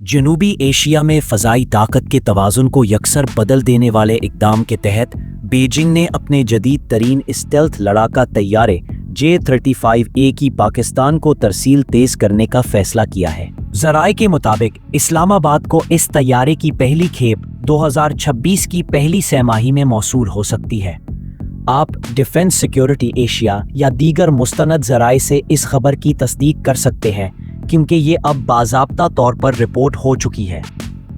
जनूबी एशिया में फ़ज़ाई ताकत के तवाज़ुन को यकसर बदल देने वाले इक़दाम के तहत बीजिंग ने अपने जदीद तरीन स्टेल्थ लड़ाका तैयारे J-35A की पाकिस्तान को तरसील तेज़ करने का फ़ैसला किया है। ज़राए के मुताबिक इस्लामाबाद को इस तैयारे की पहली खेप 2026 की पहली सैमाही में मौसूल हो सकती है। आप डिफेंस सिक्योरिटी एशिया या दीगर मुस्तनद ज़राए से इस खबर की तस्दीक कर सकते हैं क्योंकि ये अब बाज़ाब्ता तौर पर रिपोर्ट हो चुकी है।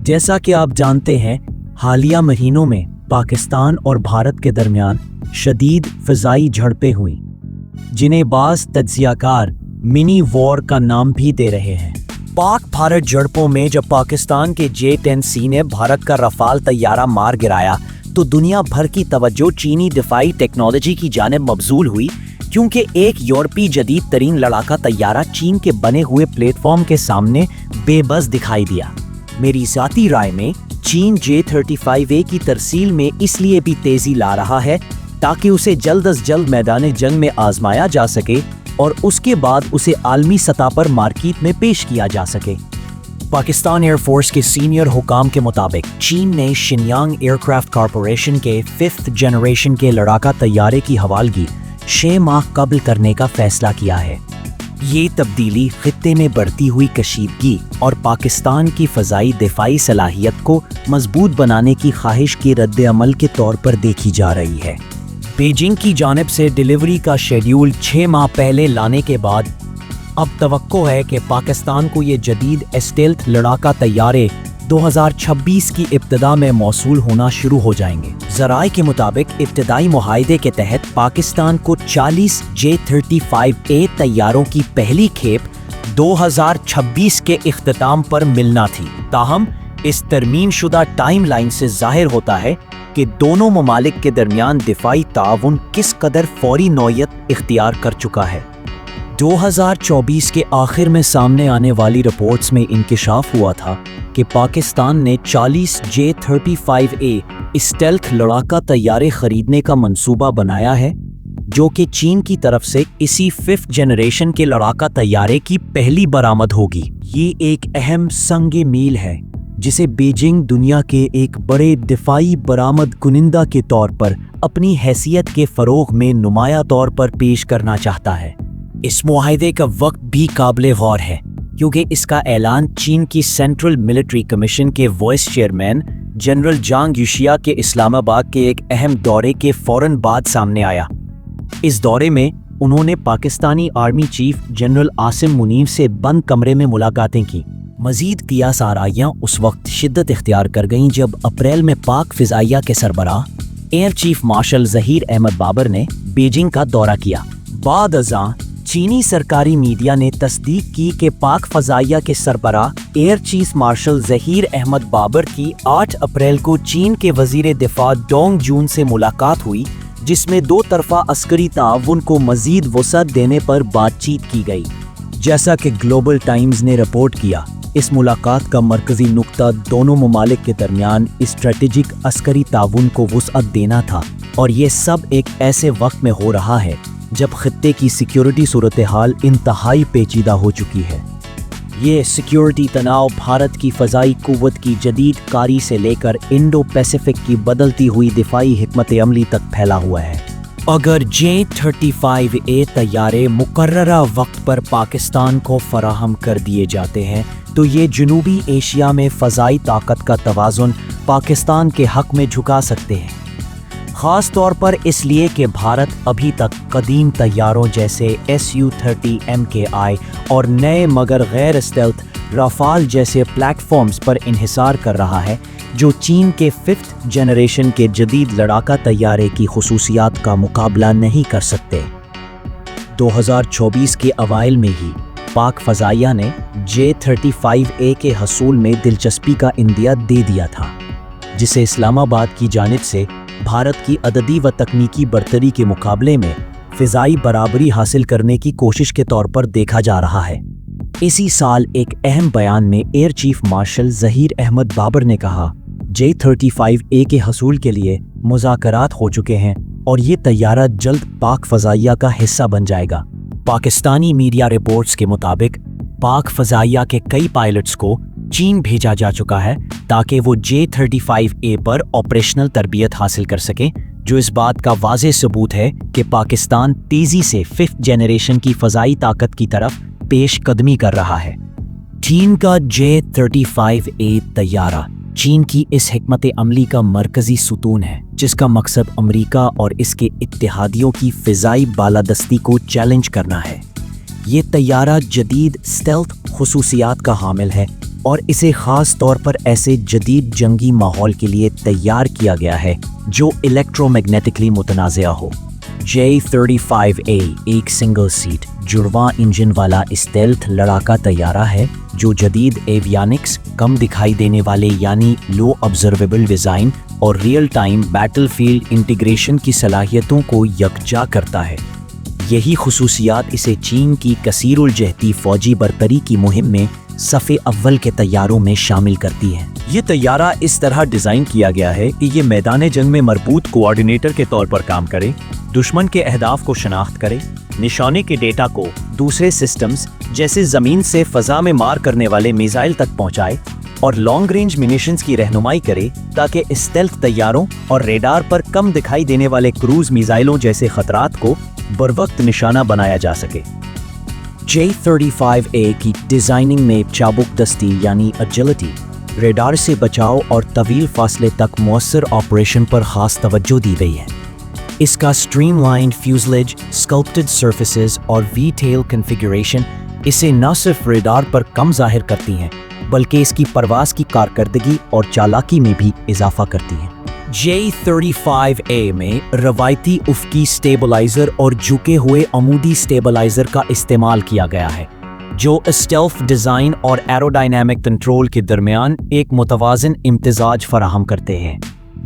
जैसा कि आप जानते हैं, हालिया महीनों में पाकिस्तान और भारत के दरमियान शदीद फ़िज़ाई झड़पें हुई, जिन्हें बाज़ तज्ज़ियाकार मिनी वॉर का नाम भी दे रहे हैं। पाक भारत झड़पों में जब पाकिस्तान के J-10C ने भारत का रफ़ाल तैयारा मार गिराया तो दुनिया भर की तवज्जो चीनी दिफाई टेक्नोलॉजी की जानिब मबजूल हुई, क्योंकि एक यूरोपी जदीद तरीन लड़ाका तैयारा चीन के बने हुए प्लेटफॉर्म के सामने बेबस दिखाई दिया। मेरी ज़ाती राय में चीन J-35A की तरसील में इसलिए भी तेज़ी ला रहा है ताकि उसे जल्द अज जल्द मैदान जंग में आजमाया जा सके और उसके बाद उसे आलमी सतह पर मार्केट में पेश किया जा सके। पाकिस्तान एयरफोर्स के सीनियर हुकाम के मुताबिक चीन ने शिनयांग एयरक्राफ्ट कॉरपोरेशन के 5th जनरेशन के लड़ाका तैयारे की हवालगी 6 माह कबल करने का फैसला किया है। ये तब्दीली खित्ते में बढ़ती हुई कशीदगी और पाकिस्तान की फ़ज़ाई दिफाई सलाहियत को मजबूत बनाने की ख्वाहिश के रद्द-ए-अमल के तौर पर देखी जा रही है। बीजिंग की जानिब से डिलीवरी का शेड्यूल 6 माह पहले लाने के बाद अब तवक्को है कि पाकिस्तान को ये जदीद स्टेल्थ लड़ाका तैयारे 2026 की इब्तिदा में मौसूल होना शुरू हो जाएंगे। ज़राए के मुताबिक इब्तिदाई मुआहदे के तहत पाकिस्तान को 40 J-35A तैयारों की पहली खेप 2026 के इख्तिताम पर मिलना थी। ताहम इस तरमीम शुदा टाइम लाइन से ज़ाहिर होता है कि दोनों ममालिक के दरमियान दिफाई ताउन किस कदर फौरी नौयत इख्तियार कर चुका है। 2024 के आखिर में सामने आने वाली रिपोर्ट्स में इंकिशाफ हुआ था कि पाकिस्तान ने 40 J-35A स्टेल्थ लड़ाका तैयारे खरीदने का मंसूबा बनाया है, जो कि चीन की तरफ से इसी 5th जनरेशन के लड़ाका तैयारे की पहली बरामद होगी। ये एक अहम संग मील है जिसे बीजिंग दुनिया के एक बड़े दिफाई बरामद कुनिंदा के तौर पर अपनी हैसियत के फ़रोग़ में नुमाया तौर पर पेश करना चाहता है। इस मुआहदे का वक्त भी काबिल गौर है क्योंकि इसका ऐलान चीन की सेंट्रल मिलिट्री कमीशन के वाइस चेयरमैन जनरल जांग यूशिया के इस्लामाबाद के एक अहम दौरे के फ़ौरन बाद सामने आया। इस दौरे में उन्होंने Pakistani army chief general Asim Munir से बंद कमरे में मुलाकातें की। मज़ीद क़ियास आराइयाँ उस वक्त शिद्दत इख्तियार कर गईं जब अप्रैल में पाक फ़िज़ाइया के सरबराह air chief marshal Zaheer Ahmed Babar ने बीजिंग का दौरा किया। बाद अज़ां चीनी सरकारी मीडिया ने तस्दीक की कि पाक फ़ज़ाइया के सरबराह air chief marshal Zaheer Ahmed Babar की 8 अप्रैल को चीन के वज़ीर दिफ़ा डोंग जून से मुलाकात हुई, जिसमें दो तरफ़ा अस्करी ताउन को मज़ीद वसअत देने पर बातचीत की गई। जैसा कि ग्लोबल टाइम्स ने रिपोर्ट किया, इस मुलाकात का मरकज़ी नुक्ता दोनों ममालिक के दरमियान स्ट्रेटेजिक अस्करी ताउन को वसअत देना था, और ये सब एक ऐसे वक्त में हो रहा है जब खित्ते की सिक्योरिटी सूरत हाल इंतहाई पेचीदा हो चुकी है। ये सिक्योरिटी तनाव भारत की फ़ज़ाई क़ुव्वत की जदीद कारी से लेकर इंडो पैसिफिक की बदलती हुई दिफाई हिकमत अमली तक फैला हुआ है। अगर J-35A तैयारे मुकर्ररा वक्त पर पाकिस्तान को फराहम कर दिए जाते हैं तो ये जनूबी एशिया में फ़ज़ाई ताकत का तवाज़ुन पाकिस्तान के हक़ में झुका सकते हैं, ख़ास तौर पर इसलिए कि भारत अभी तक कदीम तैयारों जैसे Su-30 MKI और नए मगर गैर स्टेल्थ राफ़ाल जैसे प्लेटफॉर्म्स पर इन्हिसार कर रहा है, जो चीन के 5th जनरेशन के जदीद लड़ाका तैयारे की खुसूसियात का मुकाबला नहीं कर सकते। 2024 के अवाइल में ही पाक फ़ज़ाइया ने J-35A के हसूल में दिलचस्पी का इंदिया दे दिया था, जिसे इस्लामाबाद की जानिब से भारत की अददी व तकनीकी बरतरी के मुकाबले में फ़िज़ाई बराबरी हासिल करने की कोशिश के तौर पर देखा जा रहा है। इसी साल एक अहम बयान में air chief marshal Zaheer Ahmed Babar ने कहा, J-35A के हसूल के लिए मुज़ाकरात हो चुके हैं और ये तैयारा जल्द पाक फ़ज़ाइया का हिस्सा बन जाएगा। पाकिस्तानी मीडिया रिपोर्ट्स के मुताबिक पाक फ़ज़ाइया के कई पायलट्स को चीन भेजा जा चुका है ताकि वो J-35A पर ऑपरेशनल तरबियत हासिल कर सकें, जो इस बात का वाज़ेह सबूत है कि पाकिस्तान तेज़ी से 5th जनरेशन की फ़ज़ाई ताकत की तरफ पेश कदमी कर रहा है। चीन का J-35A तैयारा चीन की इस हिकमत अमली का मरकज़ी सुतून है, जिसका मकसद अमरीका और इसके इत्तेहादियों की फ़िज़ाई बालादस्ती को चैलेंज करना है। ये तैयारा जदीद स्टेल्थ खुसूसियात का हामिल है और इसे ख़ास तौर पर ऐसे जदीद जंगी माहौल के लिए तैयार किया गया है जो इलेक्ट्रोमैग्नेटिकली मुतनाज़िया हो। J-35A एक सिंगल सीट जुड़वा इंजन वाला स्टेल्थ लड़ाका तैयारा है जो जदीद एवियानिक्स, कम दिखाई देने वाले यानी लो ऑब्जर्वेबल डिज़ाइन और रियल टाइम बैटलफील्ड इंटीग्रेशन की सलाहियतों को यकजा करता है। यही खुसूसियात इसे चीन की कसीरुल जहती फ़ौजी बरतरी की मुहिम में सफ़े अव्वल के तैयारों में शामिल करती है। ये तैयारा इस तरह डिज़ाइन किया गया है कि ये मैदान जंग में मरबूत कोऑर्डिनेटर के तौर पर काम करे, दुश्मन के अहदाफ को शनाख्त करे, निशाने के डेटा को दूसरे सिस्टम्स जैसे ज़मीन से फ़ज़ा में मार करने वाले मिसाइल तक पहुँचाए और लॉन्ग रेंज मिनिशंस की रहनुमाई करे ताकि स्टेल्थ तैयारों और रेडार पर कम दिखाई देने वाले क्रूज़ मिसाइलों जैसे खतरात को बरवक्त निशाना बनाया जा सके। J-35A की डिज़ाइनिंग में चाबुक दस्ती यानी एजिलिटी, रेडार से बचाव और तवील फासले तक मौसर ऑपरेशन पर ख़ास तवज्जो दी गई है। इसका स्ट्रीमलाइंड फ्यूज़लेज, स्कल्प्टेड सर्फेसेस और V-tail कॉन्फ़िगरेशन इसे न सिर्फ रेडार पर कम ज़ाहिर करती हैं बल्कि इसकी परवाज़ की कारकर्दगी और चालाकी में भी इजाफा करती हैं। J-35A में रवायती उफ़क़ी स्टेबलाइज़र और झुके हुए अमूदी स्टेबलाइज़र का इस्तेमाल किया गया है, जो स्टेल्थ डिज़ाइन और एरोडायनामिक कंट्रोल के दरमियान एक मुतवाज़िन इम्तिज़ाज फराहम करते हैं।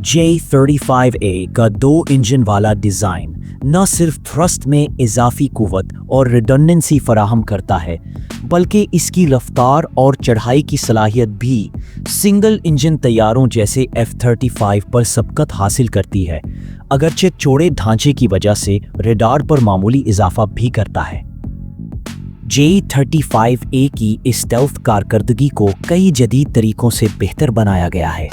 J-35A का 2 इंजन वाला डिज़ाइन न सिर्फ थ्रस्ट में इजाफी कुव्वत और रिडंडेंसी फराहम करता है बल्कि इसकी रफ्तार और चढ़ाई की सलाहियत भी सिंगल इंजन तैयारों जैसे F-35 पर सबकत हासिल करती है, अगरचे चौड़े ढांचे की वजह से रेडार पर मामूली इजाफा भी करता है। J-35A की इस स्टेल्थ कारकर्दगी को कई जदीद तरीकों से बेहतर बनाया गया है,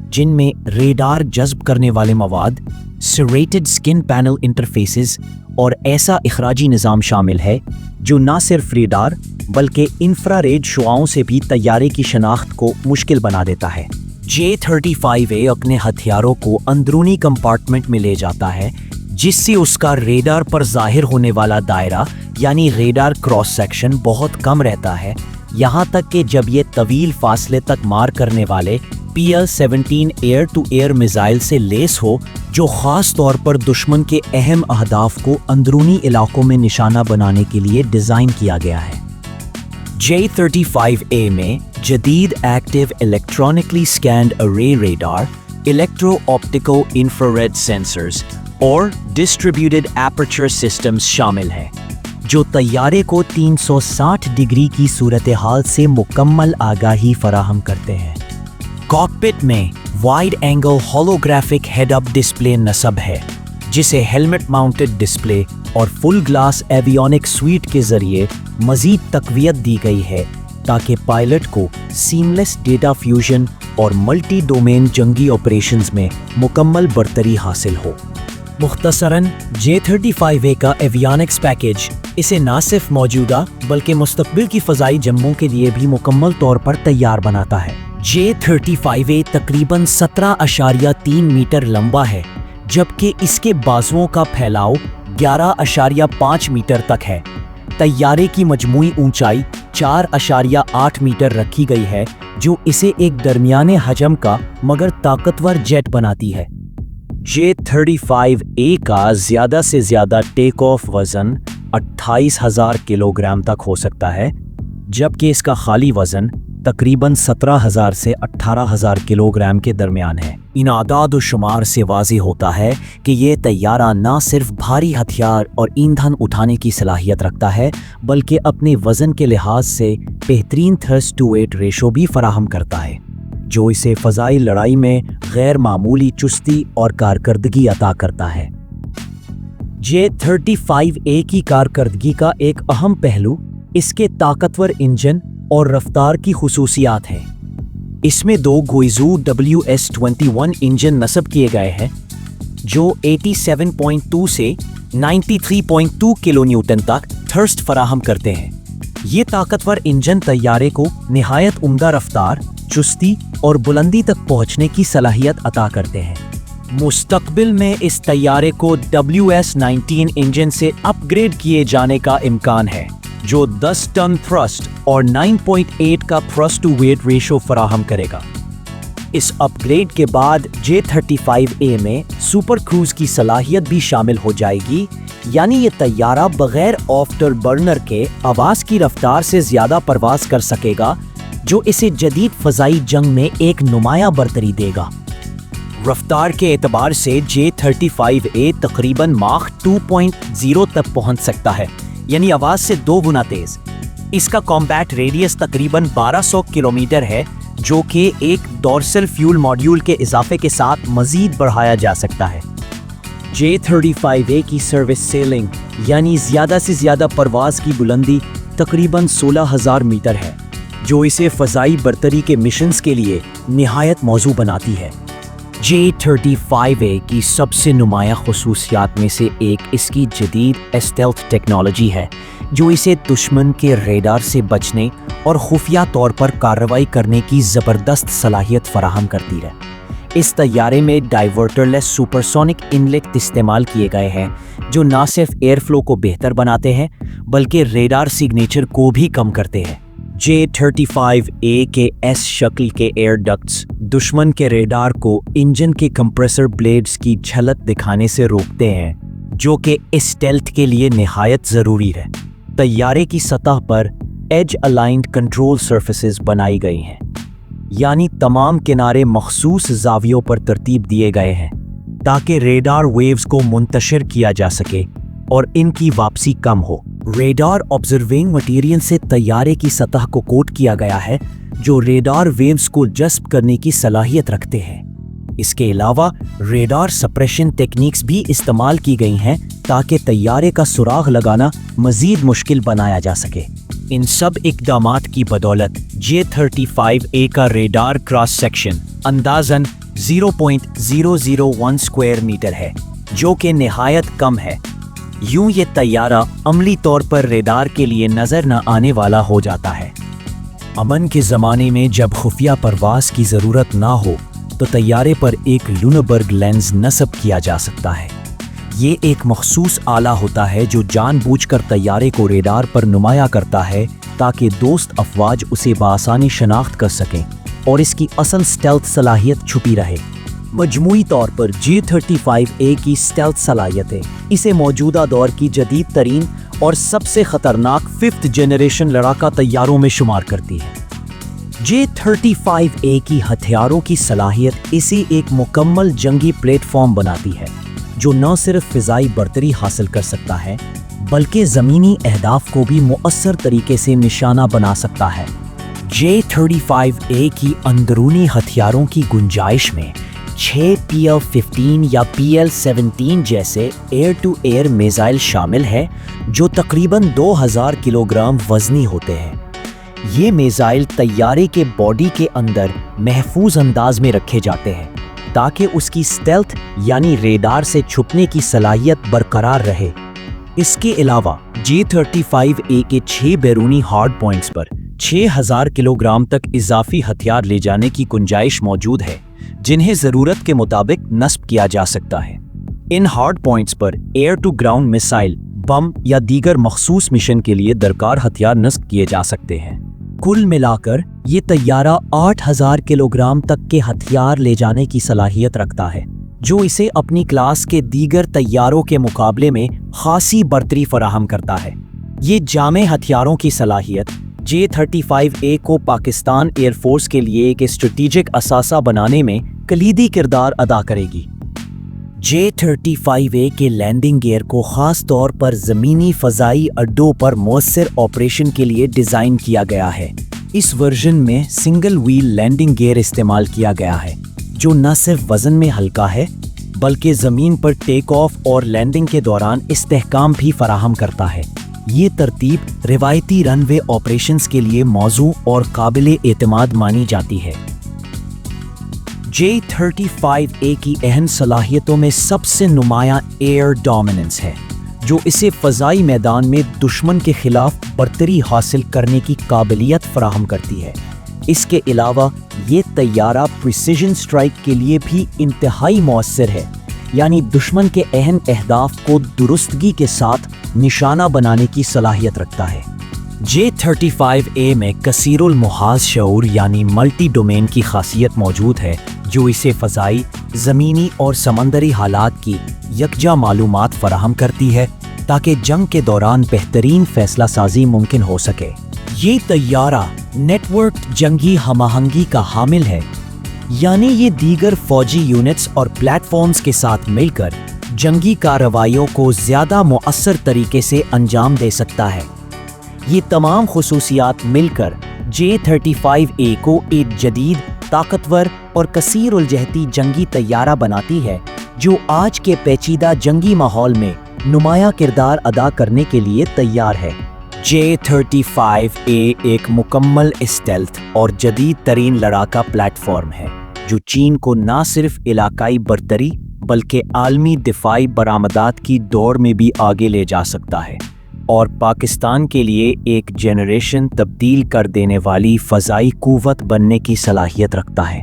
जिनमें रेडार जज्ब करने वाले मवाद, सेरेटेड स्किन पैनल इंटरफेसेस और ऐसा इखराजी निज़ाम शामिल है जो न सिर्फ रेडार बल्कि इंफ्रारेड शुआओं से भी तैयारे की शनाख्त को मुश्किल बना देता है। J-35A अपने हथियारों को अंदरूनी कंपार्टमेंट में ले जाता है, जिससे उसका रेडार पर जाहिर होने वाला दायरा यानी रेडार क्रॉस सेक्शन बहुत कम रहता है, यहाँ तक कि जब ये तवील फासले तक मार करने वाले PL-17 air to air missile से लेस हो, जो ख़ास तौर पर दुश्मन के अहम अहदाफ को अंदरूनी इलाकों में निशाना बनाने के लिए डिज़ाइन किया गया है। J-35A में जदीद active electronically scanned array radar, electro optical infrared sensors और डिस्ट्रीब्यूटेड एपर्चर सिस्टम्स शामिल हैं, जो तैयारे को 360 डिग्री की सूरत हाल से मुकम्मल आगाही फराहम करते हैं। कॉकपिट में wide angle holographic head up display नस्ब है, जिसे हेलमेट माउंटेड डिस्प्ले और फुल ग्लास एवियोनिक स्वीट के जरिए मजीद तकवीयत दी गई है ताकि पायलट को सीमलेस डेटा फ्यूजन और मल्टी डोमेन जंगी ऑपरेशंस में मुकम्मल बरतरी हासिल हो। मुख्तसरन J-35A का एवियोनिक्स पैकेज इसे न सिर्फ मौजूदा बल्कि मुस्तकबिल की फ़ज़ाई जंगों के लिए भी मुकम्मल तौर पर तैयार बनाता है। J-35A तकरीबन 17.3 मीटर लंबा है, जबकि इसके बाजुओं का फैलाव 11.5 मीटर तक है। तैयारे की मजमूई ऊंचाई 4.8 मीटर रखी गई है, जो इसे एक दरमियाने हजम का मगर ताकतवर जेट बनाती है। J-35A का ज़्यादा से ज़्यादा टेक ऑफ वज़न 28,000 किलोग्राम तक हो सकता है, जबकि इसका खाली वज़न तकरीबन 17,000 से 18,000 किलोग्राम के दरमियान है। इन आदाद व शुमार से वाज़ेह होता है कि ये तैयारा न सिर्फ भारी हथियार और ईंधन उठाने की सलाहियत रखता है बल्कि अपने वज़न के लिहाज से बेहतरीन थ्रस्ट टू वेट रेशो भी फराहम करता है, जो इसे फ़ज़ाई लड़ाई में गैर मामूली चुस्ती और कारकर्दगी अता करता है। J-35A की कारकर्दगी का एक अहम पहलू इसके ताकतवर इंजन और रफ्तार की खसूसियात हैं। इसमें 2 गुइजू WS-21 इंजन नस्ब किए गए हैं जो 87.2 से 93.2 किलो न्यूटन तक थ्रस्ट फराहम करते हैं। ये ताकतवर इंजन तैयारे को निहायत उम्दा रफ्तार, चुस्ती और बुलंदी तक पहुंचने की सलाहियत अता करते हैं। मुस्तकबिल में इस तैयारे को WS-19 इंजन से अपग्रेड किए जाने का इम्कान है जो 10 टन थ्रस्ट और 9.8 का थ्रस्ट टू वेट रेशो फराहम करेगा। इस अपग्रेड के बाद J-35A में सुपर क्रूज की सलाहियत भी शामिल हो जाएगी, यानी ये तैयारा बगैर आफ्टर बर्नर के आवाज की रफ्तार से ज्यादा परवाज कर सकेगा जो इसे जदीद फजाई जंग में एक नुमाया बरतरी देगा। रफ्तार के एतबार से J-35A तकरीबन माख 2.0 तक पहुंच सकता है, यानी आवाज से 2 गुना तेज। इसका कॉम्बैट रेडियस तकरीबन 1200 किलोमीटर है जो कि एक डॉर्सल फ्यूल मॉड्यूल के इजाफे के साथ मजीद बढ़ाया जा सकता है। J-35A की सर्विस सेलिंग यानी ज्यादा से ज्यादा परवाज की बुलंदी तकरीबन 16,000 मीटर है जो इसे फजाई बरतरी के मिशंस के लिए निहायत मौजू बनाती है। J-35A की सबसे नुमाया खसूसियात में से एक इसकी जदीद स्टेल्थ टेक्नोलॉजी है जो इसे दुश्मन के रेडार से बचने और खुफिया तौर पर कार्रवाई करने की ज़बरदस्त सलाहियत फराहम करती है। इस तैयारे में डाइवर्टरलेस सुपरसोनिक इनलेट इस्तेमाल किए गए हैं जो न सिर्फ एयर फ्लो को बेहतर बनाते हैं बल्कि रेडार सिग्नेचर को भी कम करते हैं। J-35A के एस शक्ल के एयर डक्ट्स दुश्मन के रेडार को इंजन के कंप्रेसर ब्लेड्स की झलक दिखाने से रोकते हैं जो कि स्टेल्थ के लिए निहायत ज़रूरी है। तैयारे की सतह पर एज अलाइंड कंट्रोल सर्फेसेस बनाई गई हैं, यानी तमाम किनारे मखसूस जावियों पर तरतीब दिए गए हैं ताकि रेडार वेव्स को मुंतशिर किया जा सके और इनकी वापसी कम हो। रेडार ऑब्जर्विंग मटेरियल से तैयारे की सतह को कोट किया गया है जो रेडार वेव्स को जस्ब करने की सलाहियत रखते हैं। इसके अलावा रेडार सप्रेशन टेक्निक्स भी इस्तेमाल की गई हैं ताकि तैयारे का सुराग लगाना मजीद मुश्किल बनाया जा सके। इन सब इकदामात की बदौलत J-35A का रेडार क्रॉस सेक्शन अंदाजन 0.001 स्क्वायर मीटर है जो कि निहायत कम है। यूं ये तैयारा अमली तौर पर रेडार के लिए नजर न आने वाला हो जाता है। अमन के ज़माने में जब खुफिया परवास की ज़रूरत ना हो तो तैयारे पर एक लूनबर्ग लेंस नस्ब किया जा सकता है। ये एक मखसूस आला होता है जो जानबूझकर तैयारे को रेडार पर नुमाया करता है ताकि दोस्त अफवाज उसे बआसानी शनाख्त कर सकें और इसकी असल स्टेल्थ सलाहियत छुपी रहे। मजमूई तौर पर J-35A की स्टेल्थ सलाहियतें इसे मौजूदा दौर की जदीद तरीन और सबसे ख़तरनाक 5th जनरेशन लड़ाका तैयारों में शुमार करती है। J-35A की हथियारों की सलाहियत इसे एक मुकम्मल जंगी प्लेटफॉर्म बनाती है जो न सिर्फ फ़िज़ाई बरतरी हासिल कर सकता है बल्कि ज़मीनी अहदाफ को भी मुअस्सर तरीके से निशाना बना सकता है। J-35A की अंदरूनी हथियारों की गुंजाइश में 6 PL-15 या PL-17 जैसे एयर टू एयर मिसाइल शामिल है जो तकरीबन 2000 किलोग्राम वज़नी होते हैं। ये मिसाइल तैयारे के बॉडी के अंदर महफूज अंदाज में रखे जाते हैं ताकि उसकी स्टेल्थ यानी रेडार से छुपने की सलाहियत बरकरार रहे। इसके अलावा J-35A के 6 बैरूनी हार्ड पॉइंट्स पर 6000 किलोग्राम तक इजाफी हथियार ले जाने की गुंजाइश मौजूद है जिन्हें ज़रूरत के मुताबिक नस्ब किया जा सकता है। इन हार्ड पॉइंट्स पर एयर टू ग्राउंड मिसाइल, बम या दीगर मखसूस मिशन के लिए दरकार हथियार नस्ब किए जा सकते हैं। कुल मिलाकर ये तैयारा 8000 किलोग्राम तक के हथियार ले जाने की सलाहियत रखता है जो इसे अपनी क्लास के दीगर तैयारों के मुकाबले में खासी बरतरी फराहम करता है। ये जामे हथियारों की सलाहियत J-35A को पाकिस्तान एयरफोर्स के लिए एक स्ट्रेटेजिक असासा बनाने में कलीदी किरदार अदा करेगी। J-35A के लैंडिंग गियर को ख़ास तौर पर ज़मीनी फ़ज़ाई अड्डों पर मौसर ऑपरेशन के लिए डिज़ाइन किया गया है। इस वर्जन में सिंगल व्हील लैंडिंग गियर इस्तेमाल किया गया है जो न सिर्फ वज़न में हल्का है बल्कि ज़मीन पर टेक ऑफ और लैंडिंग के दौरान इस्तेहकाम भी फराहम करता है। یہ ترتیب روایتی رن وے آپریشنز کے لیے موزوں اور قابل اعتماد مانی جاتی ہے۔ J-35A کی اہم صلاحیتوں میں سب سے نمایاں ایئر ڈومیننس ہے، جو اسے فضائی میدان میں دشمن کے خلاف برتری حاصل کرنے کی قابلیت فراہم کرتی ہے۔ اس کے علاوہ یہ طیارہ پریسیژن سٹرائک کے لیے بھی انتہائی مؤثر ہے، یعنی دشمن کے اہم اہداف کو درستگی کے ساتھ نشانہ بنانے کی صلاحیت رکھتا ہے۔ J-35A میں کثیر المحاذ شعور یعنی ملٹی ڈومین کی خاصیت موجود ہے، جو اسے فضائی، زمینی اور سمندری حالات کی یکجا معلومات فراہم کرتی ہے تاکہ جنگ کے دوران بہترین فیصلہ سازی ممکن ہو سکے۔ یہ طیارہ نیٹ ورک جنگی ہم آہنگی کا حامل ہے، یعنی یہ دیگر فوجی یونٹس اور پلیٹ فارمز کے ساتھ مل کر جنگی کارروائیوں کو زیادہ مؤثر طریقے سے انجام دے سکتا ہے۔ یہ تمام خصوصیات مل کر J-35A کو ایک جدید، طاقتور اور کثیر الجہتی جنگی طیارہ بناتی ہے جو آج کے پیچیدہ جنگی ماحول میں نمایاں کردار ادا کرنے کے لیے تیار ہے۔ J-35A ایک مکمل اسٹیلتھ اور جدید ترین لڑاکا پلیٹ فارم ہے جو چین کو نہ صرف علاقائی برتری بلکہ عالمی دفاعی برآمدات کی دوڑ میں بھی آگے لے جا سکتا ہے، اور پاکستان کے لیے ایک جنریشن تبدیل کر دینے والی فضائی قوت بننے کی صلاحیت رکھتا ہے۔